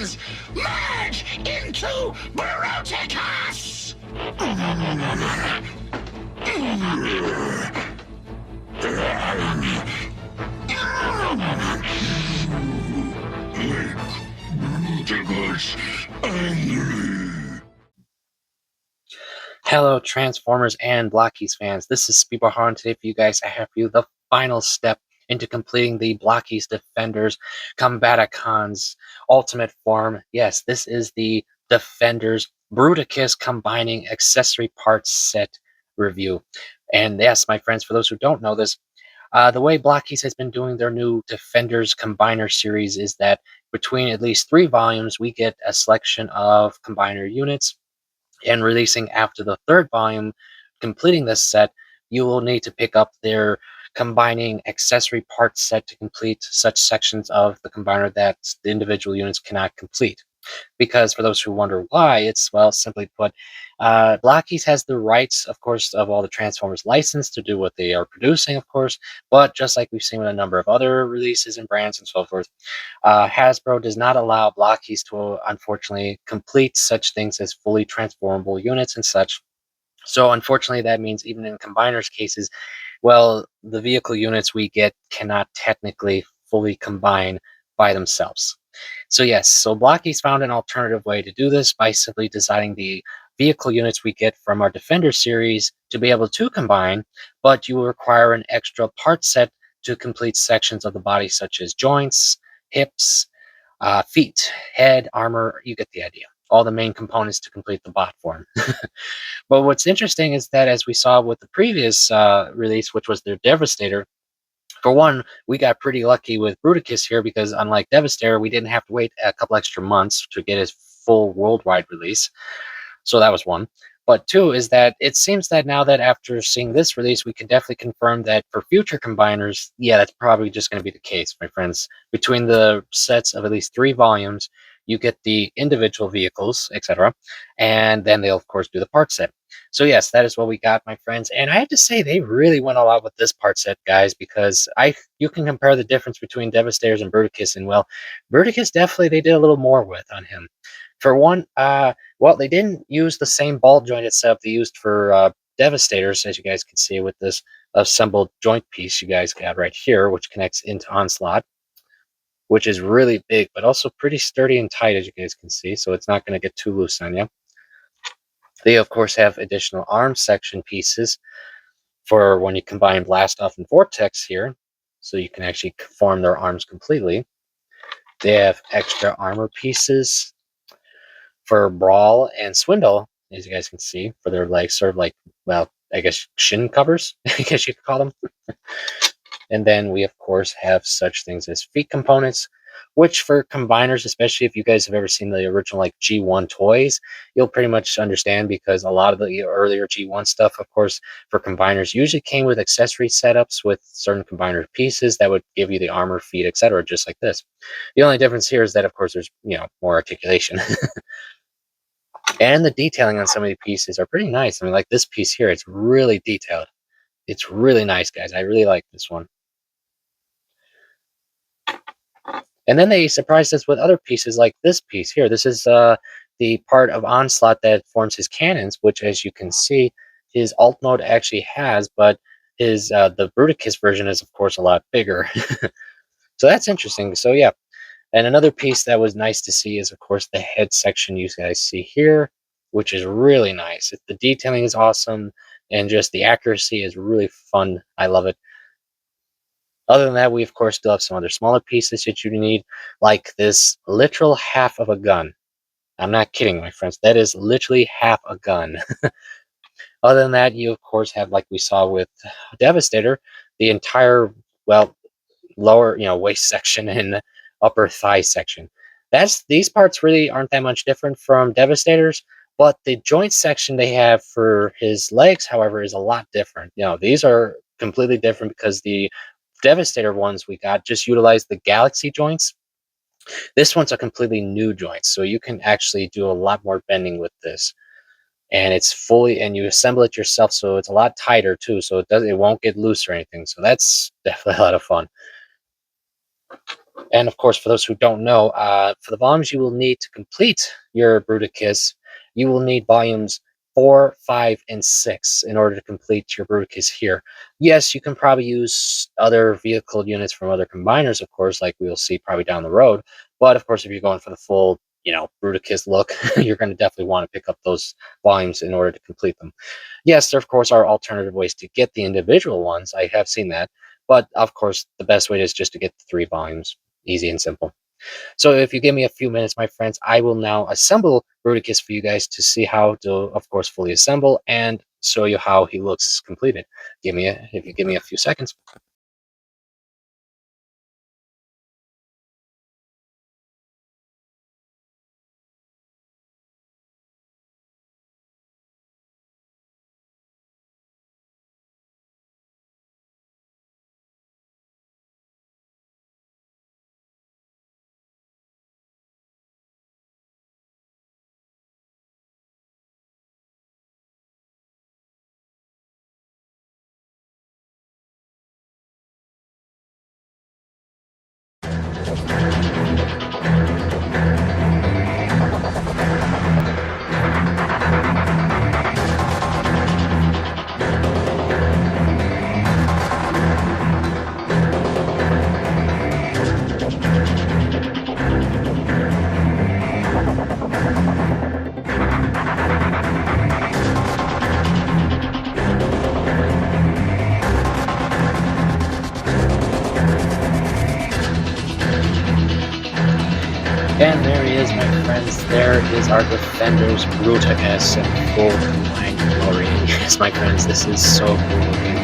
Combaticons Merge into Bruticus! Hello, Transformers and Blokees fans. This is Speedball, and today for you guys, I have for you the final step into completing the Blokees Defenders Combaticons Ultimate Form. Yes, this is the Defenders Bruticus Combining Accessory Parts Set review. And yes, my friends, for those who don't know this, the way Blokees has been doing their new Defenders Combiner series is that between at least 3 volumes, we get a selection of combiner units, and releasing after the 3rd volume, completing this set, you will need to pick up their combining accessory parts set to complete such sections of the combiner that the individual units cannot complete. Because for those who wonder why, it's, well, simply put, Blokees has the rights, of course, of all the Transformers license to do what they are producing, of course, but just like we've seen with a number of other releases and brands and so forth, Hasbro does not allow Blokees to, unfortunately, complete such things as fully transformable units and such. So unfortunately, that means even in combiners cases, well, the vehicle units we get cannot technically fully combine by themselves. So yes, so Blokees found an alternative way to do this by simply designing the vehicle units we get from our Defender series to be able to combine, but you will require an extra part set to complete sections of the body such as joints, hips, feet, head, armor. You get the idea. All the main components to complete the bot form. But what's interesting is that, as we saw with the previous release, which was their Devastator, for one, we got pretty lucky with Bruticus here because, unlike Devastator, we didn't have to wait a couple extra months to get his full worldwide release. So that was one. But two is that it seems that now that after seeing this release, we can definitely confirm that for future combiners, yeah, that's probably just going to be the case, my friends. Between the sets of at least 3 volumes, you get the individual vehicles, etc., and then they'll, of course, do the part set. So yes, that is what we got, my friends. And I have to say, they really went all out with this part set, guys, because you can compare the difference between Devastators and Bruticus, and, well, Bruticus definitely they did a little more with on him. For one, well, they didn't use the same ball jointed setup they used for Devastators, as you guys can see with this assembled joint piece you guys got right here, which connects into Onslaught, which is really big, but also pretty sturdy and tight, as you guys can see, so it's not going to get too loose on you. They, of course, have additional arm section pieces for when you combine Blast Off and Vortex here, so you can actually form their arms completely. They have extra armor pieces for Brawl and Swindle, as you guys can see, for their legs, sort of like, well, I guess shin covers, I guess you could call them. And then we, of course, have such things as feet components, which for combiners, especially if you guys have ever seen the original like G1 toys, you'll pretty much understand, because a lot of the earlier G1 stuff, of course, for combiners usually came with accessory setups with certain combiner pieces that would give you the armor, feet, etc., just like this. The only difference here is that, of course, there's, more articulation. And the detailing on some of the pieces are pretty nice. I mean, like this piece here, it's really detailed. It's really nice, guys. I really like this one. And then they surprised us with other pieces like this piece here. This is the part of Onslaught that forms his cannons, which, as you can see, his alt mode actually has, but his the Bruticus version is, of course, a lot bigger. So that's interesting. So yeah. And another piece that was nice to see is, of course, the head section you guys see here, which is really nice. The detailing is awesome, and just the accuracy is really fun. I love it. Other than that, we, of course, still have some other smaller pieces that you need, like this literal half of a gun. I'm not kidding, my friends. That is literally half a gun. Other than that, you, of course, have, like we saw with Devastator, the entire, well, lower, waist section and upper thigh section. These parts really aren't that much different from Devastator's, but the joint section they have for his legs, however, is a lot different. These are completely different because the Devastator ones we got just utilize the Galaxy joints. This one's a completely new joint, so you can actually do a lot more bending with this. And it's fully, and you assemble it yourself, so it's a lot tighter too, so it won't get loose or anything. So that's definitely a lot of fun. And of course, for those who don't know, for the volumes you will need to complete your Bruticus, you will need volumes 4, 5, and 6 in order to complete your Bruticus here. Yes, you can probably use other vehicle units from other combiners, of course, like we'll see probably down the road. But of course, if you're going for the full, Bruticus look, you're going to definitely want to pick up those volumes in order to complete them. Yes, there of course are alternative ways to get the individual ones. I have seen that. But of course, the best way is just to get the 3 volumes. Easy and simple. So if you give me a few minutes, my friends, I will now assemble Bruticus for you guys to see how to, of course, fully assemble and show you how he looks completed. If you give me a few seconds. And there he is, my friends. There is our Defenders Bruticus in full combined glory. Yes, my friends, this is so cool looking.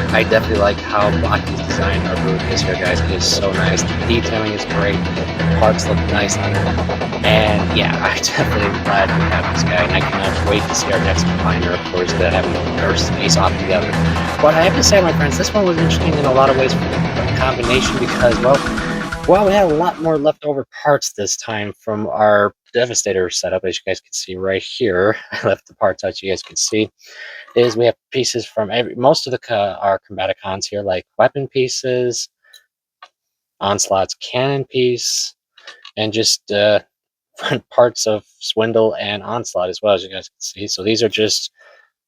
I definitely like how Blokees designed our Bruticus here, guys. It is so nice. The detailing is great. The parts look nice on it. And yeah, I definitely am glad we have this guy. And I cannot wait to see our next combiner, of course, that having our face off together. But I have to say, my friends, this one was interesting in a lot of ways for the combination because, well, we had a lot more leftover parts this time from our Devastator setup, as you guys can see right here. I left the parts out, you guys can see. Is we have pieces from most of our Combaticons here, like weapon pieces, Onslaught's cannon piece, and just front parts of Swindle and Onslaught as well, as you guys can see. So these are just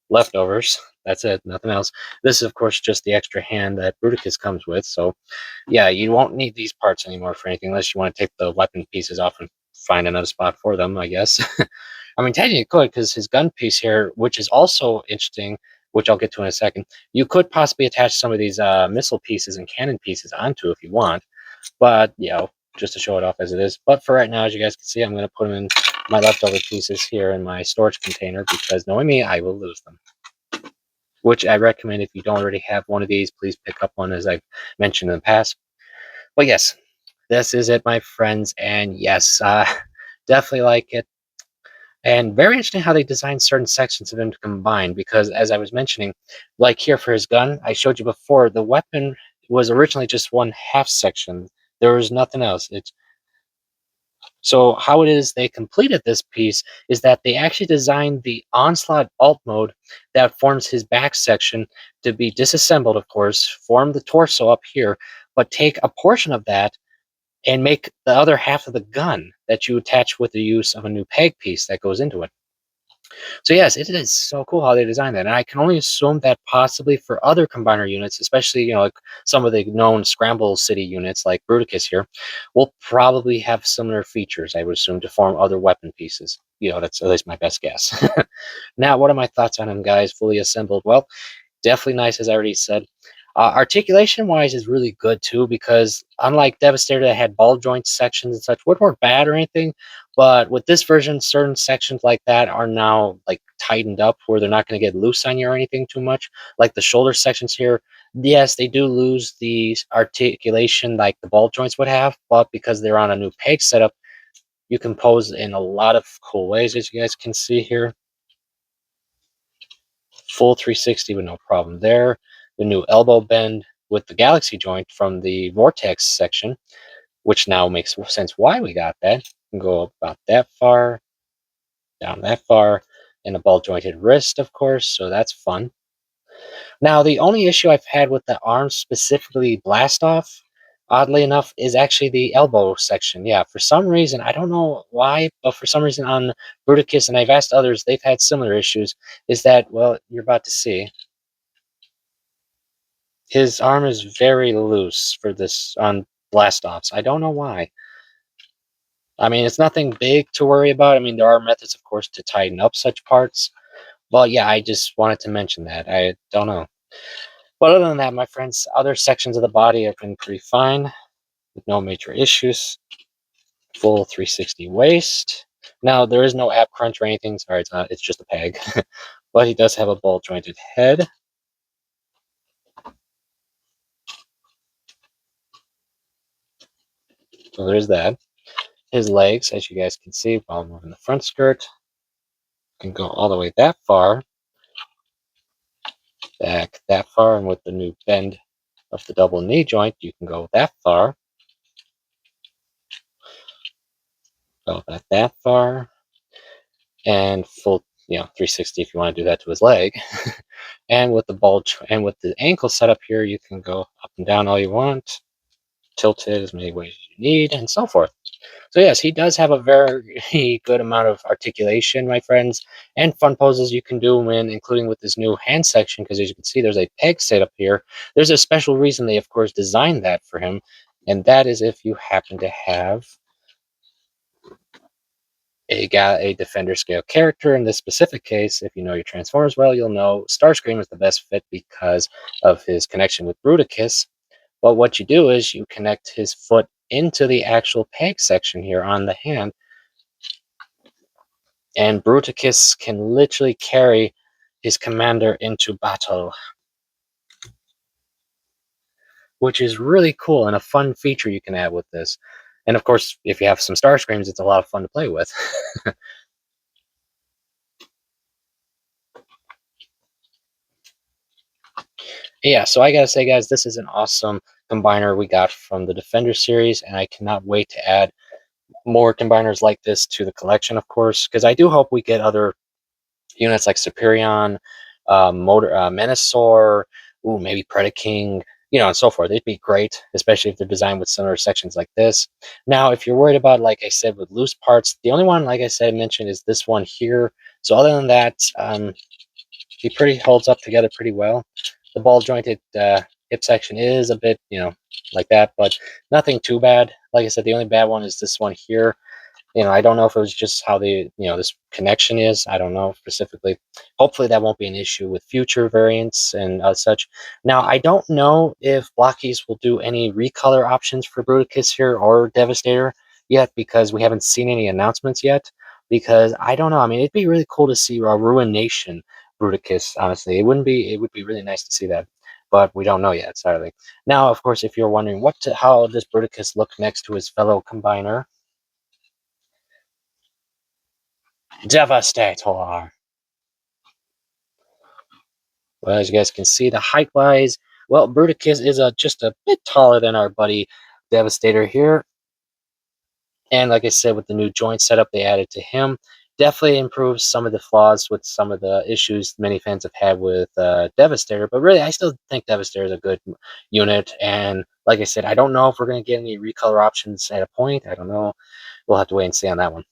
leftovers. That's it, nothing else. This is, of course, just the extra hand that Bruticus comes with. So yeah, you won't need these parts anymore for anything unless you want to take the weapon pieces off and find another spot for them, I guess. I mean, technically you could, because his gun piece here, which is also interesting, which I'll get to in a second, you could possibly attach some of these missile pieces and cannon pieces onto if you want. But, just to show it off as it is. But for right now, as you guys can see, I'm going to put them in my leftover pieces here in my storage container because knowing me, I will lose them. Which I recommend if you don't already have one of these, please pick up one as I've mentioned in the past. But yes, this is it, my friends. And yes, definitely like it. And very interesting how they designed certain sections of him to combine because, as I was mentioning, like here for his gun, I showed you before, the weapon was originally just one half section. There was nothing else. So how it is they completed this piece is that they actually designed the Onslaught alt mode that forms his back section to be disassembled, of course, form the torso up here, but take a portion of that and make the other half of the gun that you attach with the use of a new peg piece that goes into it. So yes, it is so cool how they designed that, and I can only assume that possibly for other combiner units, especially like some of the known Scramble City units like Bruticus here, will probably have similar features. I would assume to form other weapon pieces. That's at least my best guess. Now, what are my thoughts on him, guys? Fully assembled. Well, definitely nice, as I already said. Articulation wise is really good too because unlike Devastator that had ball joint sections and such, weren't bad or anything, but with this version, certain sections like that are now like tightened up where they're not going to get loose on you or anything too much. Like the shoulder sections here, yes, they do lose the articulation like the ball joints would have, but because they're on a new peg setup, you can pose in a lot of cool ways, as you guys can see here. Full 360 with no problem there. The new elbow bend with the galaxy joint from the vortex section, which now makes sense why we got that. You can go about that far, down that far, and a ball jointed wrist, of course, so that's fun. Now, the only issue I've had with the arms, specifically blast off, oddly enough, is actually the elbow section. Yeah, for some reason, I don't know why, but for some reason on Bruticus, and I've asked others, they've had similar issues, is that, well, you're about to see, his arm is very loose for this on blast-offs. I don't know why. I mean, it's nothing big to worry about. I mean, there are methods, of course, to tighten up such parts. Well, yeah, I just wanted to mention that. I don't know. But other than that, my friends, other sections of the body have been pretty fine with no major issues. Full 360 waist. Now, there is no ab crunch or anything. Sorry, it's not. It's just a peg. But he does have a ball jointed head. So there's that. His legs, as you guys can see, while moving the front skirt, can go all the way that far, back that far, and with the new bend of the double knee joint, you can go that far, go that far, and full, 360 if you want to do that to his leg. And with the bulge and with the ankle setup here, you can go up and down all you want, tilt it as many ways as you need, and so forth. So yes, he does have a very good amount of articulation, my friends, and fun poses you can do when, including with this new hand section, because as you can see, there's a peg set up here. There's a special reason they, of course, designed that for him, and that is if you happen to have a defender scale character. In this specific case, if you know your Transformers well, you'll know Starscream is the best fit because of his connection with Bruticus. But what you do is you connect his foot into the actual peg section here on the hand, and Bruticus can literally carry his commander into battle, which is really cool and a fun feature you can add with this. And of course, if you have some Starscreams, it's a lot of fun to play with. Yeah, so I gotta say, guys, this is an awesome combiner we got from the Defender series, and I cannot wait to add more combiners like this to the collection, of course, because I do hope we get other units like Superion, Menasor, ooh, maybe Predaking, and so forth. It'd be great, especially if they're designed with similar sections like this. Now, if you're worried about, like I said, with loose parts, the only one, like I said, mentioned is this one here. So other than that, he pretty holds up together pretty well. The ball jointed hip section is a bit, like that, but nothing too bad. Like I said, the only bad one is this one here. I don't know if it was just how this connection is. I don't know specifically. Hopefully that won't be an issue with future variants and such. Now, I don't know if Blokees will do any recolor options for Bruticus here or Devastator yet, because we haven't seen any announcements yet. Because I don't know. I mean, it'd be really cool to see a Ruination Bruticus, honestly. It would be really nice to see that. But we don't know yet, sadly. Now, of course, if you're wondering how does Bruticus look next to his fellow combiner, Devastator. Well, as you guys can see, the height-wise, well, Bruticus is just a bit taller than our buddy Devastator here. And like I said, with the new joint setup they added to him, definitely improves some of the flaws with some of the issues many fans have had with Devastator. But really, I still think Devastator is a good unit. And like I said, I don't know if we're going to get any recolor options at a point. I don't know. We'll have to wait and see on that one.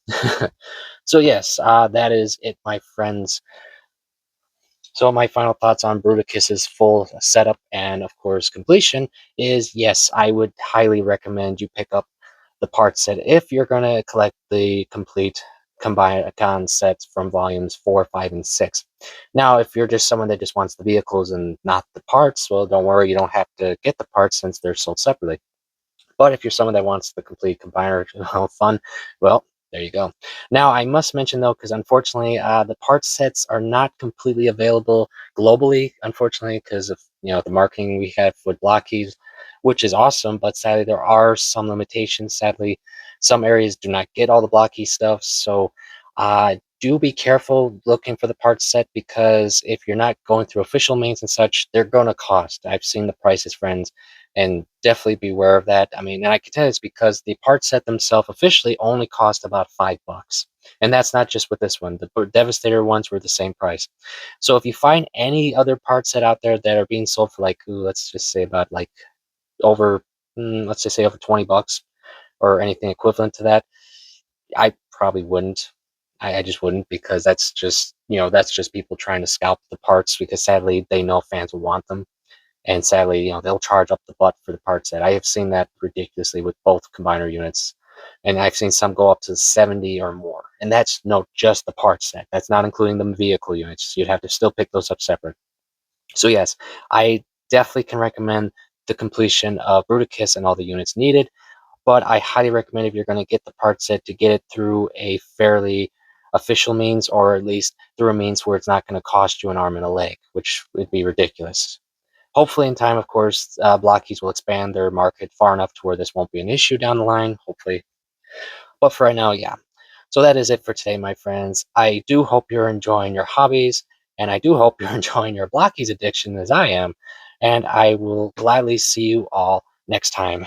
So yes, that is it, my friends. So my final thoughts on Bruticus's full setup and, of course, completion is, yes, I would highly recommend you pick up the part set if you're going to collect the complete Combaticons sets from volumes 4, 5, and 6. Now, if you're just someone that just wants the vehicles and not the parts, well, don't worry, you don't have to get the parts since they're sold separately. But if you're someone that wants the complete combiner fun, well, there you go. Now, I must mention, though, because unfortunately, the part sets are not completely available globally, unfortunately, because of the marketing we have with Blokees, which is awesome, but sadly, there are some limitations. Sadly, some areas do not get all the Blokees stuff, so do be careful looking for the part set, because if you're not going through official mains and such, they're going to cost. I've seen the prices, friends, and definitely beware of that. I mean, and I can tell you it's because the part set themselves officially only cost about $5, and that's not just with this one. The Devastator ones were the same price. So if you find any other part set out there that are being sold for, like, let's just say about like over let's just say over 20 bucks or anything equivalent to that, I probably wouldn't. I just wouldn't, because that's just, that's just people trying to scalp the parts, because sadly they know fans will want them. And sadly, they'll charge up the butt for the part set. I have seen that ridiculously with both combiner units. And I've seen some go up to 70 or more. And that's just the part set. That's not including the vehicle units. You'd have to still pick those up separate. So yes, I definitely can recommend the completion of Bruticus and all the units needed. But I highly recommend, if you're going to get the part set, to get it through a fairly official means, or at least through a means where it's not going to cost you an arm and a leg, which would be ridiculous. Hopefully in time, of course, Blokees will expand their market far enough to where this won't be an issue down the line, hopefully. But for right now, yeah. So that is it for today, my friends. I do hope you're enjoying your hobbies, and I do hope you're enjoying your Blokees addiction as I am. And I will gladly see you all next time.